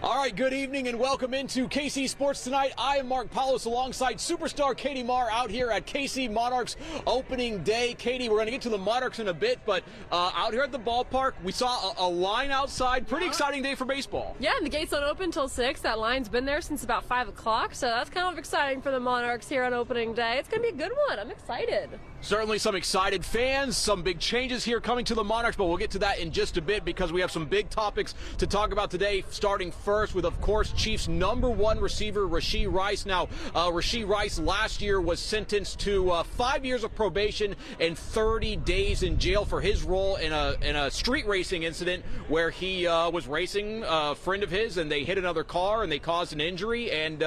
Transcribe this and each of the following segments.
All right, good evening and welcome into KC Sports Tonight. I am Mark Poulose alongside superstar Katie Maher out here at KC Monarchs opening day. Katie, we're going to get to the Monarchs in a bit, but out here at the ballpark, we saw a line outside. Pretty exciting day for baseball. Yeah, and the gates don't open until 6. That line's been there since about 5 o'clock, so that's kind of exciting for the Monarchs here on opening day. It's going to be a good one. I'm excited. Certainly some excited fans, some big changes here coming to the Monarchs, but we'll get to that in just a bit because we have some big topics to talk about today, starting first with, of course, Chiefs' #1 receiver, Rashee Rice. Now, Rashee Rice last year was sentenced to 5 years of probation and 30 days in jail for his role in a street racing incident where he was racing a friend of his and they hit another car and they caused an injury, and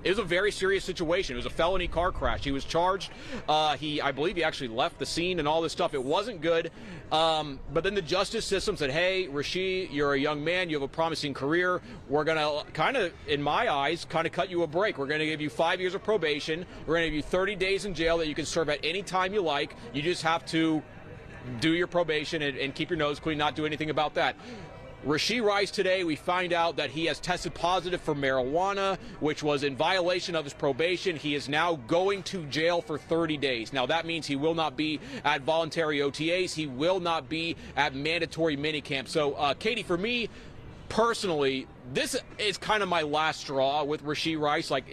it was a very serious situation. It was a felony car crash. He was charged. I believe he actually left the scene and all this stuff. It wasn't good. But then the justice system said, hey, Rashee, you're a young man. You have a promising career. We're going to kind of, in my eyes, kind of cut you a break. We're going to give you 5 years of probation. We're going to give you 30 days in jail that you can serve at any time you like. You just have to do your probation and keep your nose clean, not do anything about that. Rashee Rice today, we find out that he has tested positive for marijuana, which was in violation of his probation. He is now going to jail for 30 days. Now, that means he will not be at voluntary OTAs. He will not be at mandatory minicamp. So, Katie, for me, personally, this is kind of my last straw with Rashee Rice. Like,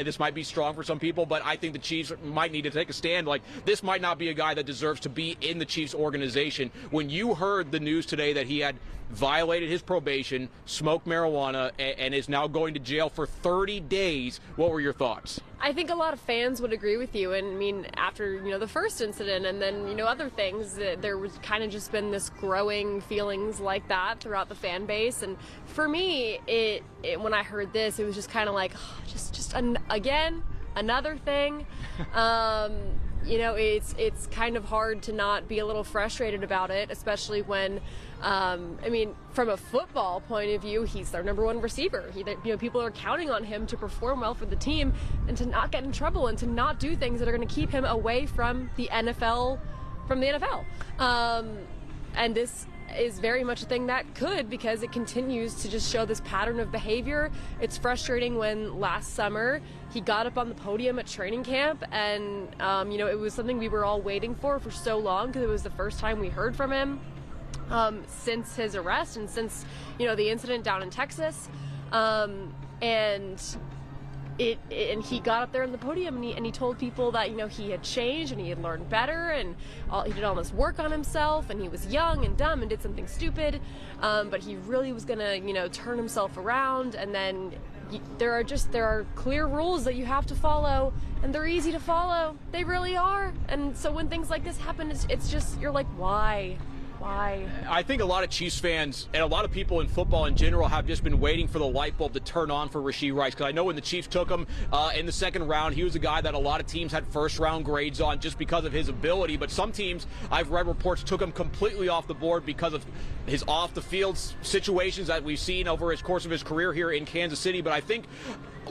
this might be strong for some people, but I think the Chiefs might need to take a stand. Like, this might not be a guy that deserves to be in the Chiefs organization. When you heard the news today that he had violated his probation, smoked marijuana, and is now going to jail for 30 days, what were your thoughts? I think a lot of fans would agree with you. And I mean, after, the first incident and then, other things, there was kind of just been this growing feelings like that throughout the fan base. And for me, when I heard this, it was just kind of like, again, another thing. It's kind of hard to not be a little frustrated about it, especially when, from a football point of view, he's their #1 receiver. People are counting on him to perform well for the team and to not get in trouble and to not do things that are going to keep him away from the NFL. And this is very much a thing that could, because it continues to just show this pattern of behavior. It's frustrating when last summer he got up on the podium at training camp and, it was something we were all waiting for so long because it was the first time we heard from him since his arrest and since, the incident down in Texas. And he got up there on the podium and he told people that, he had changed and he had learned better and he did all this work on himself and he was young and dumb and did something stupid, but he really was gonna, turn himself around. And then there are clear rules that you have to follow, and they're easy to follow. They really are. And so when things like this happen, it's just, you're like, why? I think a lot of Chiefs fans and a lot of people in football in general have just been waiting for the light bulb to turn on for Rashee Rice, because I know when the Chiefs took him in the second round, he was a guy that a lot of teams had first-round grades on just because of his ability, but some teams, I've read reports, took him completely off the board because of his off-the-field situations that we've seen over his course of his career here in Kansas City. But I think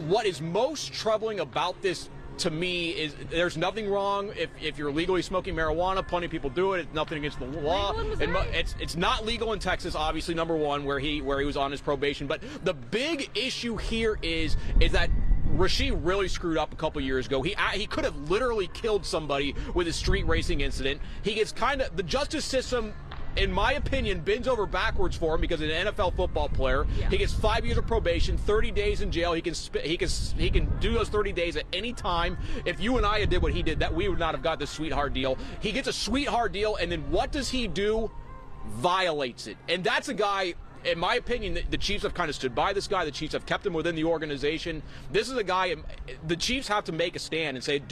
what is most troubling about this, to me, is there's nothing wrong if you're legally smoking marijuana. Plenty of people do it. It's nothing against the law. It's not legal in Texas, obviously, #1, where he was on his probation. But the big issue here is that Rashee really screwed up a couple years ago. He could have literally killed somebody with his street racing incident. He gets the justice system, in my opinion, bends over backwards for him because he's an NFL football player. Yeah. He gets 5 years of probation, 30 days in jail. He can do those 30 days at any time. If you and I had did what he did, that we would not have got this sweetheart deal. He gets a sweetheart deal, and then what does he do? Violates it. And that's a guy, in my opinion, the Chiefs have kind of stood by this guy. The Chiefs have kept him within the organization. This is a guy, the Chiefs have to make a stand and say,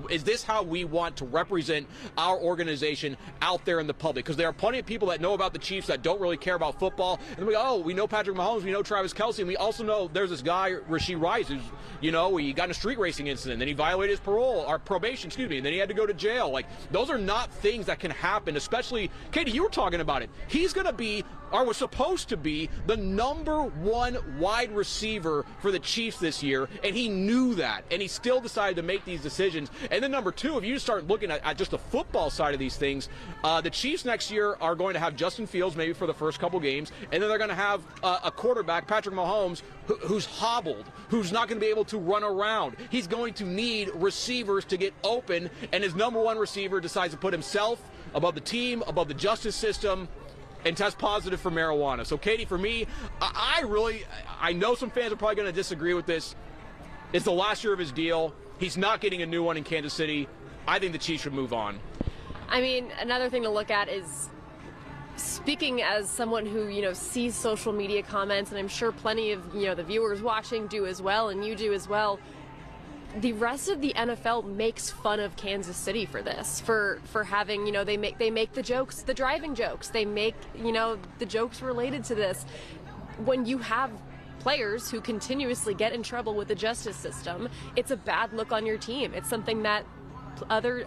is this how we want to represent our organization out there in the public? Because there are plenty of people that know about the Chiefs that don't really care about football. And we go, we know Patrick Mahomes, we know Travis Kelce, and we also know there's this guy, Rashee Rice, who's, he got in a street racing incident, then he violated his probation, and then he had to go to jail. Like, those are not things that can happen, especially, Katie, you were talking about it. He's going to be, or was supposed to to be the #1 wide receiver for the Chiefs this year, and he knew that, and he still decided to make these decisions. And then number two, if you start looking at just the football side of these things, the Chiefs next year are going to have Justin Fields maybe for the first couple games, and then they're going to have a quarterback, Patrick Mahomes, who's hobbled, who's not going to be able to run around. He's going to need receivers to get open, and his #1 receiver decides to put himself above the team, above the justice system, and test positive for marijuana. So, Katie, for me, I know some fans are probably going to disagree with this. It's the last year of his deal. He's not getting a new one in Kansas City. I think the Chiefs should move on. I mean, another thing to look at is, speaking as someone who, sees social media comments, and I'm sure plenty of, the viewers watching do as well, and you do as well, the rest of the NFL makes fun of Kansas City for this, for having, they make the jokes, the driving jokes. They make, the jokes related to this. When you have players who continuously get in trouble with the justice system, it's a bad look on your team. It's something that other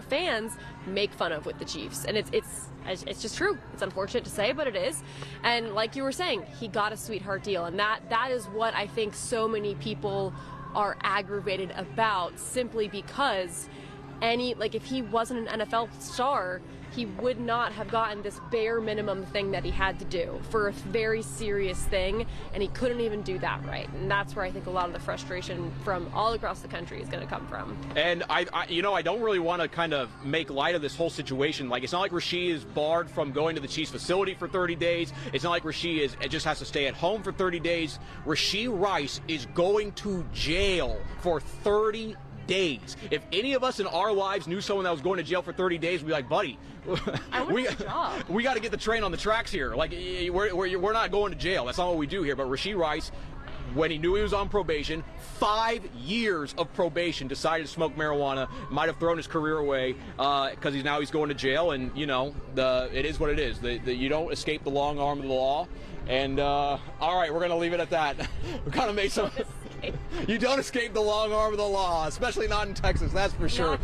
fans make fun of with the Chiefs, and it's just true. It's unfortunate to say, but it is. And like you were saying, he got a sweetheart deal, and that is what I think so many people are aggravated about, simply because if he wasn't an NFL star, he would not have gotten this bare minimum thing that he had to do for a very serious thing, and he couldn't even do that right. And that's where I think a lot of the frustration from all across the country is going to come from. And I don't really want to kind of make light of this whole situation. Like, it's not like Rashee is barred from going to the Chiefs facility for 30 days. It's not like Rashee just has to stay at home for 30 days. Rashee Rice is going to jail for 30 days. If any of us in our lives knew someone that was going to jail for 30 days, we'd be like, buddy, we got to get the train on the tracks here. Like, we're not going to jail. That's not what we do here. But Rashee Rice, when he knew he was on probation, 5 years of probation, decided to smoke marijuana, might have thrown his career away because he's going to jail. And, it is what it is. You don't escape the long arm of the law. And, all right, we're going to leave it at that. We kind of made some... You don't escape the long arm of the law, especially not in Texas, that's for sure.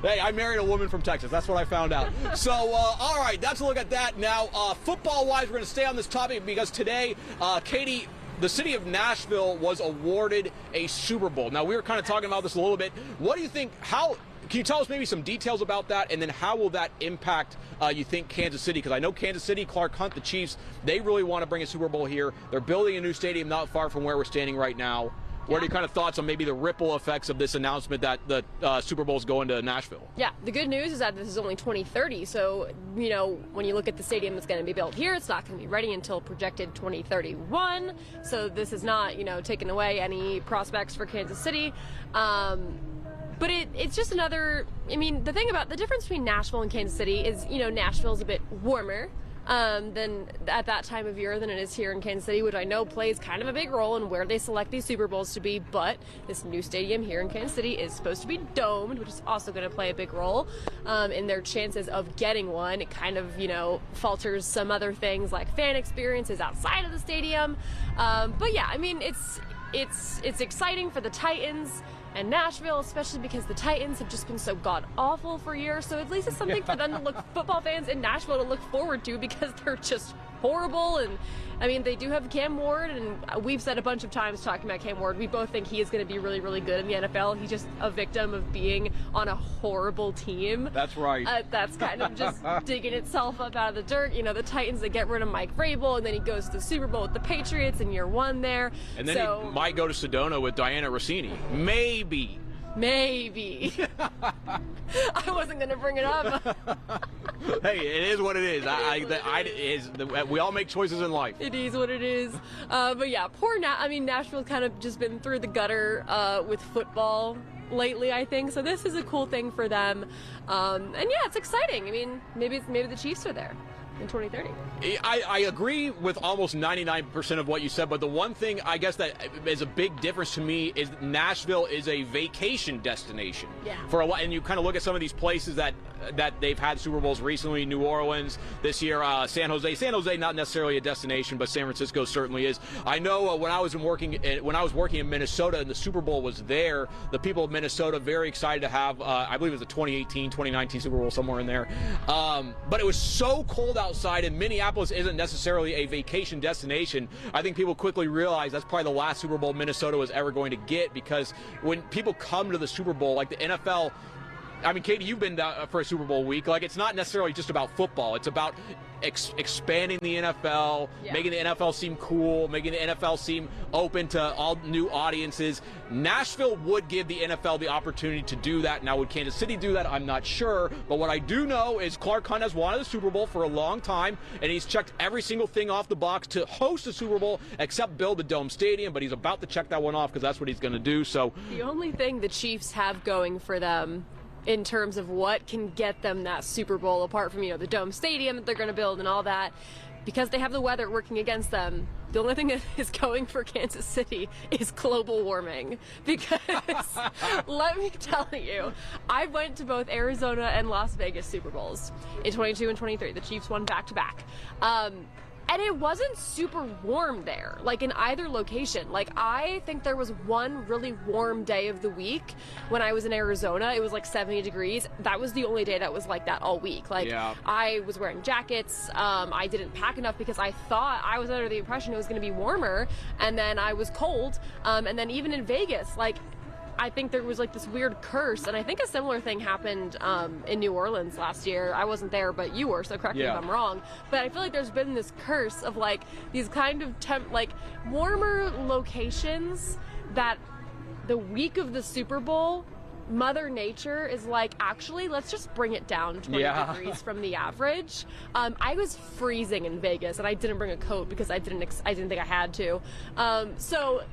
Hey, I married a woman from Texas. That's what I found out. So, all right, that's a look at that. Now, football-wise, we're going to stay on this topic because today, Katie, the city of Nashville was awarded a Super Bowl. Now, we were kind of talking about this a little bit. What do you think? Can you tell us maybe some details about that, and then how will that impact, you think, Kansas City? Because I know Kansas City, Clark Hunt, the Chiefs, they really want to bring a Super Bowl here. They're building a new stadium not far from where we're standing right now. What are your kind of thoughts on maybe the ripple effects of this announcement that the Super Bowl is going to Nashville? Yeah, the good news is that this is only 2030. So, when you look at the stadium that's going to be built here, it's not going to be ready until projected 2031. So this is not, taking away any prospects for Kansas City. But it's just another, the difference between Nashville and Kansas City is, Nashville's a bit warmer than at that time of year than it is here in Kansas City, which I know plays kind of a big role in where they select these Super Bowls to be. But this new stadium here in Kansas City is supposed to be domed, which is also going to play a big role in their chances of getting one. It kind of, falters some other things like fan experiences outside of the stadium. But yeah, it's exciting for the Titans and Nashville, especially because the Titans have just been so god-awful for years. So at least it's something for them to look, football fans in Nashville, to look forward to, because they're just horrible. And they do have Cam Ward, and we've said a bunch of times talking about Cam Ward, we both think he is going to be really, really good in the NFL. He's just a victim of being on a horrible team. That's right. That's kind of just digging itself up out of the dirt. The Titans, they get rid of Mike Vrabel, and then he goes to the Super Bowl with the Patriots in year one there. And then he might go to Sedona with Diana Rossini. Maybe. I wasn't going to bring it up. Hey, it is what it is. We all make choices in life. It is what it is. But yeah, Nashville's kind of just been through the gutter with football lately, I think. So this is a cool thing for them. And yeah, it's exciting. Maybe the Chiefs are there in 2030. I agree with almost 99% of what you said, but the one thing I guess that is a big difference to me is Nashville is a vacation destination. Yeah. For a lot, and you kind of look at some of these places that they've had Super Bowls recently. New Orleans this year, San Jose. San Jose not necessarily a destination, but San Francisco certainly is. I know when I was working in Minnesota and the Super Bowl was there, the people of Minnesota very excited to have. I believe it was the 2018, 2019 Super Bowl, somewhere in there. But it was so cold outside, and Minneapolis isn't necessarily a vacation destination. I think people quickly realize that's probably the last Super Bowl Minnesota was ever going to get, because when people come to the Super Bowl, like the NFL, I mean, Katie, you've been for a Super Bowl week. Like, it's not necessarily just about football. It's about expanding the NFL, making the NFL seem cool, making the NFL seem open to all new audiences. Nashville would give the NFL the opportunity to do that. Now, would Kansas City do that? I'm not sure. But what I do know is Clark Hunt has wanted the Super Bowl for a long time, and he's checked every single thing off the box to host the Super Bowl, except build the Dome Stadium. But he's about to check that one off because that's what he's going to do. So the only thing the Chiefs have going for them in terms of what can get them that Super Bowl, apart from, the Dome Stadium that they're going to build and all that, because they have the weather working against them, the only thing that is going for Kansas City is global warming. Because let me tell you, I went to both Arizona and Las Vegas Super Bowls in 22 and 23. The Chiefs won back-to-back. And it wasn't super warm there, like in either location. Like, I think there was one really warm day of the week when I was in Arizona. It was like 70 degrees. That was the only day that was like that all week. Like, I was wearing jackets. I didn't pack enough because I thought, I was under the impression it was going to be warmer. And then I was cold. And then even in Vegas, like, I think there was like this weird curse, and I think a similar thing happened in New Orleans last year. I wasn't there, but you were, so correct me if I'm wrong. But I feel like there's been this curse of like these kind of warmer locations that the week of the Super Bowl, Mother Nature is like, actually, let's just bring it down 20 degrees from the average. I was freezing in Vegas, and I didn't bring a coat because I didn't think I had to. So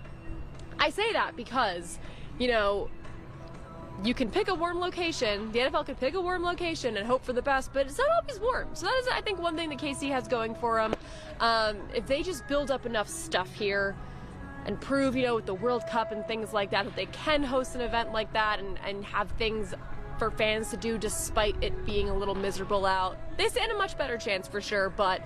I say that because, you can pick a warm location. The NFL could pick a warm location and hope for the best, but it's not always warm. So that is, I think, one thing that KC has going for them. If they just build up enough stuff here and prove, with the World Cup and things like that, that they can host an event like that and have things for fans to do despite it being a little miserable out, they stand a much better chance for sure, but,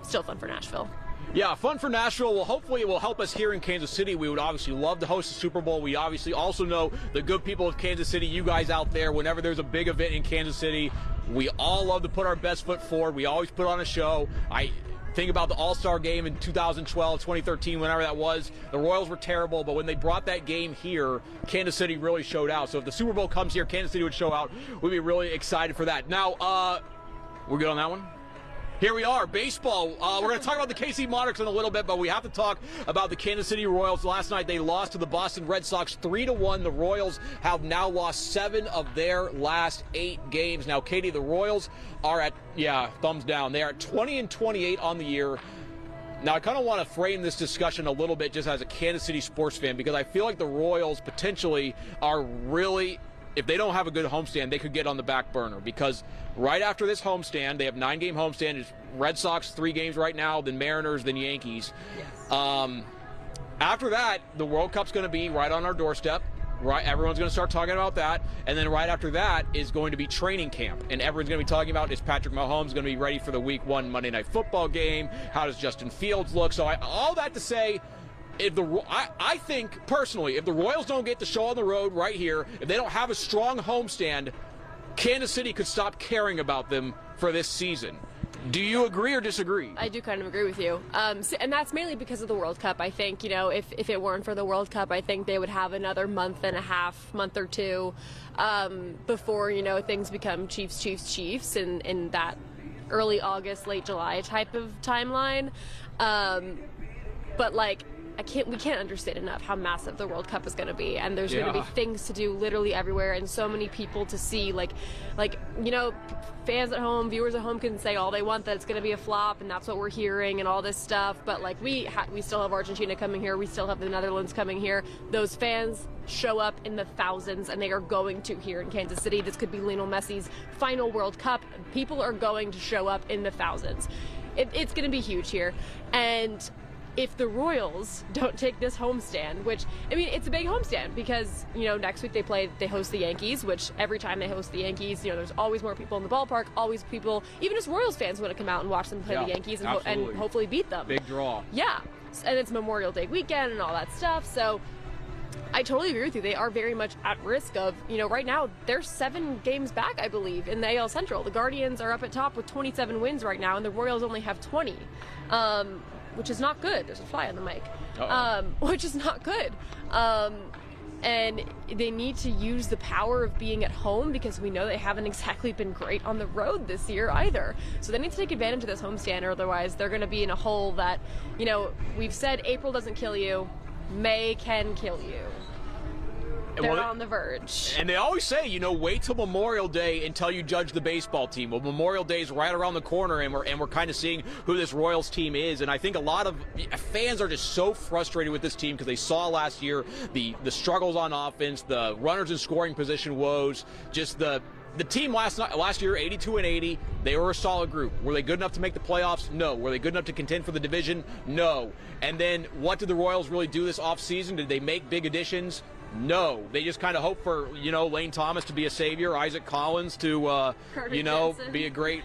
still fun for Nashville. Yeah, fun for Nashville. Well, hopefully it will help us here in Kansas City. We would obviously love to host the Super Bowl. We obviously also know the good people of Kansas City, you guys out there, whenever there's a big event in Kansas City, we all love to put our best foot forward. We always put on a show. I think about the All-Star game in 2012, 2013, whenever that was. The Royals were terrible, but when they brought that game here, Kansas City really showed out. So if the Super Bowl comes here, Kansas City would show out. We'd be really excited for that. Now, we're good on that one? Here we are, baseball. We're going to talk about the KC Monarchs in a little bit, but we have to talk about the Kansas City Royals. Last night they lost to the Boston Red Sox 3-1. The Royals have now lost 7 of their last 8 games. Now, Katie, the Royals are at, thumbs down. They are at 20-28 on the year. Now, I kind of want to frame this discussion a little bit just as a Kansas City sports fan, because I feel like the Royals potentially are really, if they don't have a good homestand, they could get on the back burner, because right after this homestand, they have 9-game homestand. It's Red Sox 3 games right now, then Mariners, then Yankees. Yes. After that, the World Cup's going to be right on our doorstep. Right, everyone's going to start talking about that, and then right after that is going to be training camp, and everyone's going to be talking about, is Patrick Mahomes going to be ready for the Week 1 Monday Night Football game? How does Justin Fields look? So all that to say, I think personally, if the Royals don't get the show on the road right here, if they don't have a strong homestand, Kansas City could stop caring about them for this season. Do you agree or disagree? I do kind of agree with you. And that's mainly because of the World Cup. I think, if it weren't for the World Cup, I think they would have another month or two before, things become Chiefs in that early August, late July type of timeline. But we can't understate enough how massive the World Cup is going to be, and there's going to be things to do literally everywhere, and so many people to see. Fans at home, viewers at home can say all they want that it's going to be a flop, and that's what we're hearing, and all this stuff. But we still have Argentina coming here, we still have the Netherlands coming here. Those fans show up in the thousands, and they are going to here in Kansas City. This could be Lionel Messi's final World Cup. People are going to show up in the thousands. It's going to be huge here, and if the Royals don't take this homestand, which, it's a big homestand because, next week they host the Yankees, which every time they host the Yankees, there's always more people in the ballpark, always people, even as Royals fans want to come out and watch them play the Yankees and hopefully beat them. Big draw. Yeah, and it's Memorial Day weekend and all that stuff, so I totally agree with you. They are very much at risk of, right now they're 7 games back, I believe, in the AL Central. The Guardians are up at top with 27 wins right now, and the Royals only have 20, which is not good. There's a fly on the mic, which is not good. And they need to use the power of being at home, because we know they haven't exactly been great on the road this year either. So they need to take advantage of this homestand, or otherwise they're going to be in a hole that, we've said April doesn't kill you, May can kill you. They're on the verge. And they always say, wait till Memorial Day until you judge the baseball team. Well, Memorial Day is right around the corner, and we're kind of seeing who this Royals team is. And I think a lot of fans are just so frustrated with this team because they saw last year the struggles on offense, the runners in scoring position woes, just the team last year, 82-80, they were a solid group. Were they good enough to make the playoffs? No. Were they good enough to contend for the division? No. And then what did the Royals really do this offseason? Did they make big additions? No. They just kind of hope for, Lane Thomas to be a savior, Isaac Collins to, be a great.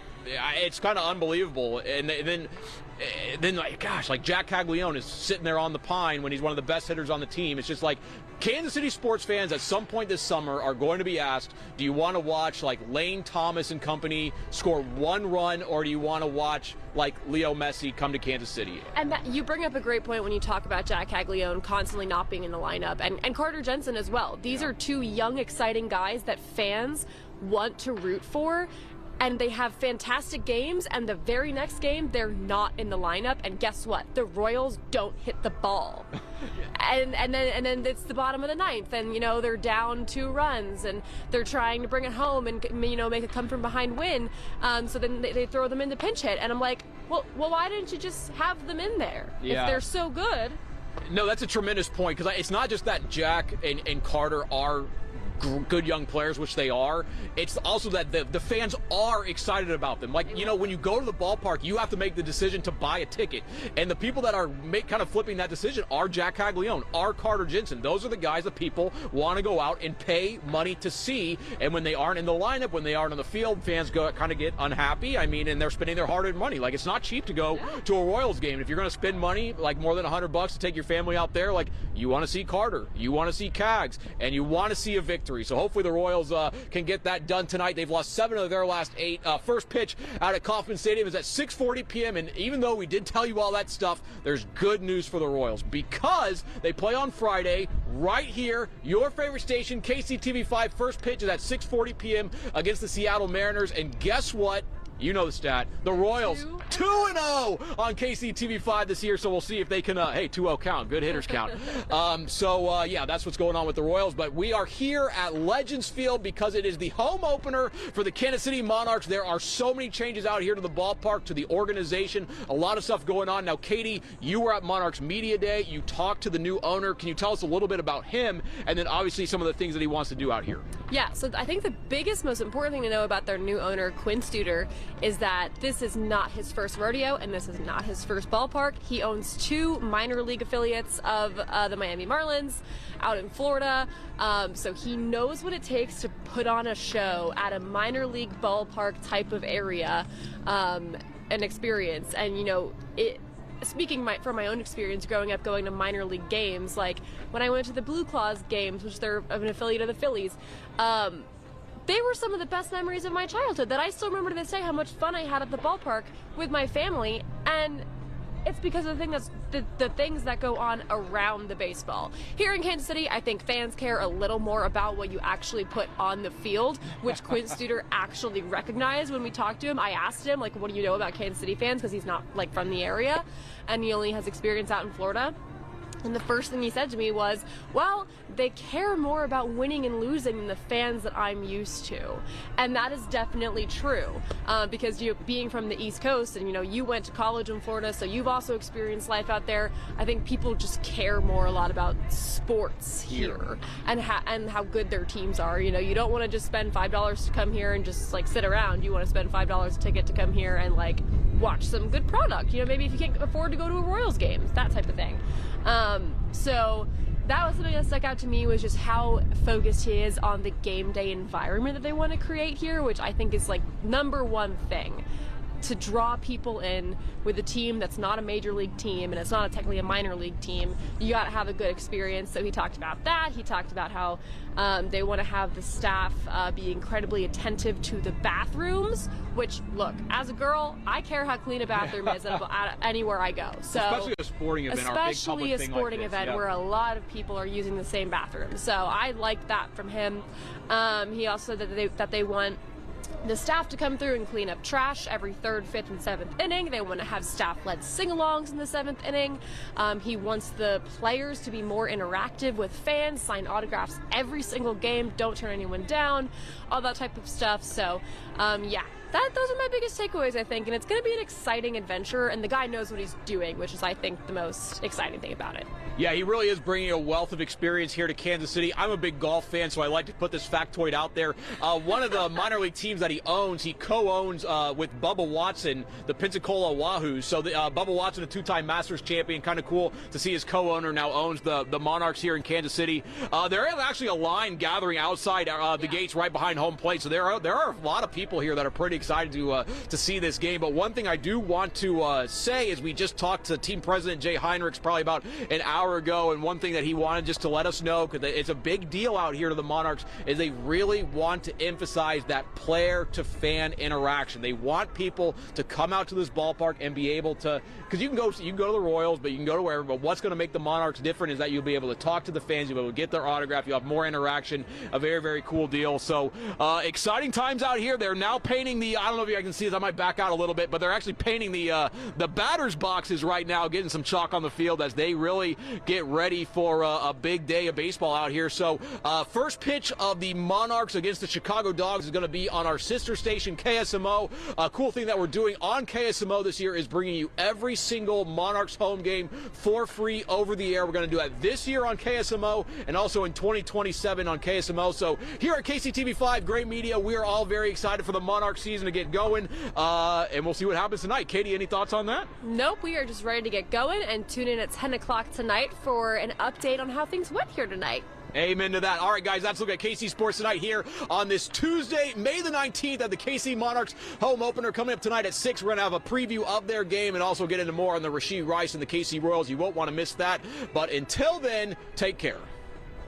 It's kind of unbelievable. And then like Jack Caglione is sitting there on the pine when he's one of the best hitters on the team. It's just like Kansas City sports fans at some point this summer are going to be asked, do you want to watch like Lane Thomas and company score 1 run, or do you want to watch like Leo Messi come to Kansas City? And you bring up a great point when you talk about Jack Caglione constantly not being in the lineup, and Carter Jensen as well. These are 2 young, exciting guys that fans want to root for. And they have fantastic games, and the very next game, they're not in the lineup. And guess what? The Royals don't hit the ball. and then it's the bottom of the 9th, and they're down 2 runs, and they're trying to bring it home and make a come from behind win. So then they throw them into pinch hit, and I'm like, well, why didn't you just have them in there if they're so good? No, that's a tremendous point, because it's not just that Jack and Carter are good young players, which they are. It's also that the fans are excited about them. Like, when you go to the ballpark, you have to make the decision to buy a ticket. And the people that are kind of flipping that decision are Jack Caglione, are Carter Jensen. Those are the guys that people want to go out and pay money to see. And when they aren't in the lineup, when they aren't on the field, fans kind of get unhappy. I mean, and they're spending their hard-earned money. Like, it's not cheap to go to a Royals game. If you're going to spend money, like more than $100 to take your family out there, like, you want to see Carter, you want to see Cags, and you want to see a victory. So hopefully the Royals can get that done tonight. They've lost 7 of their last 8. First pitch out at Kauffman Stadium is at 6:40 p.m. And even though we did tell you all that stuff, there's good news for the Royals, because they play on Friday right here, your favorite station, KCTV5. First pitch is at 6:40 p.m. against the Seattle Mariners. And guess what? You know the stat. The Royals 2-0 on KCTV5 this year, so we'll see if they can, 2-0 count. Good hitters count. That's what's going on with the Royals. But we are here at Legends Field because it is the home opener for the Kansas City Monarchs. There are so many changes out here to the ballpark, to the organization, a lot of stuff going on. Now, Katie, you were at Monarchs Media Day. You talked to the new owner. Can you tell us a little bit about him, and then obviously some of the things that he wants to do out here? Yeah, so I think the biggest, most important thing to know about their new owner, Quinn Studer, is that this is not his first rodeo, and this is not his first ballpark. He owns 2 minor league affiliates of the Miami Marlins out in Florida, so he knows what it takes to put on a show at a minor league ballpark type of area, an experience. And speaking from my own experience growing up going to minor league games, like when I went to the Blue Claws games, which they're an affiliate of the Phillies, they were some of the best memories of my childhood that I still remember to this day, how much fun I had at the ballpark with my family. And it's because of the things that go on around the baseball. Here in Kansas City, I think fans care a little more about what you actually put on the field, which Quinn Studer actually recognized when we talked to him. I asked him, like, what do you know about Kansas City fans? Because he's not, like, from the area, and he only has experience out in Florida. And the first thing he said to me was, well, they care more about winning and losing than the fans that I'm used to. And that is definitely true, because being from the East Coast, and you went to college in Florida, so you've also experienced life out there. I think people just care more a lot about sports here and how good their teams are. You don't want to just spend $5 to come here and just like sit around. You want to spend $5 a ticket to come here and like watch some good product. Maybe if you can't afford to go to a Royals game, that type of thing. So that was something that stuck out to me, was just how focused he is on the game day environment that they want to create here, which I think is like #1 thing. to draw people in with a team that's not a major league team and it's not technically a minor league team, you got to have a good experience. So he talked about that. He talked about how they want to have the staff be incredibly attentive to the bathrooms, which, look, as a girl, I care how clean a bathroom is anywhere I go. So especially a sporting event, especially a sporting event where a lot of people are using the same bathroom. So I like that from him. He also said that they want the staff to come through and clean up trash every 3rd, 5th, and 7th inning. They want to have staff-led sing-alongs in the 7th inning. He wants the players to be more interactive with fans, sign autographs every single game, don't turn anyone down, all that type of stuff. So, yeah. Those are my biggest takeaways, I think, and it's going to be an exciting adventure, and the guy knows what he's doing, which is, I think, the most exciting thing about it. Yeah, he really is bringing a wealth of experience here to Kansas City. I'm a big golf fan, so I like to put this factoid out there. One of the minor league teams that he co-owns with Bubba Watson, the Pensacola Wahoos. So Bubba Watson, a 2-time Masters champion, kind of cool to see his co-owner now owns the Monarchs here in Kansas City. There is actually a line gathering outside the gates right behind home plate, so there are a lot of people here that are pretty excited to see this game. But one thing I do want to say is we just talked to team president Jay Heinrichs probably about an hour ago, and one thing that he wanted just to let us know, because it's a big deal out here to the Monarchs, is they really want to emphasize that player to fan interaction. They want people to come out to this ballpark and be able to, because you can go to the Royals, but you can go to wherever, but what's going to make the Monarchs different is that you'll be able to talk to the fans, you'll be able to get their autograph, you'll have more interaction. A very, very cool deal. So exciting times out here. They're now painting the, I don't know if you guys can see this, I might back out a little bit, but they're actually painting the batter's boxes right now, getting some chalk on the field as they really get ready for a big day of baseball out here. So first pitch of the Monarchs against the Chicago Dogs is going to be on our sister station, KSMO. A cool thing that we're doing on KSMO this year is bringing you every single Monarchs home game for free over the air. We're going to do that this year on KSMO and also in 2027 on KSMO. So here at KCTV5, great media, we are all very excited for the Monarchs season to get going, and we'll see what happens tonight. Katie, any thoughts on that? Nope, we are just ready to get going, and tune in at 10 o'clock tonight for an update on how things went here tonight. Amen to that. All right, guys, let's look at KC Sports Tonight here on this Tuesday, May the 19th at the KC Monarchs home opener. Coming up tonight at 6, we're going to have a preview of their game and also get into more on the Rashee Rice and the KC Royals. You won't want to miss that. But until then, take care.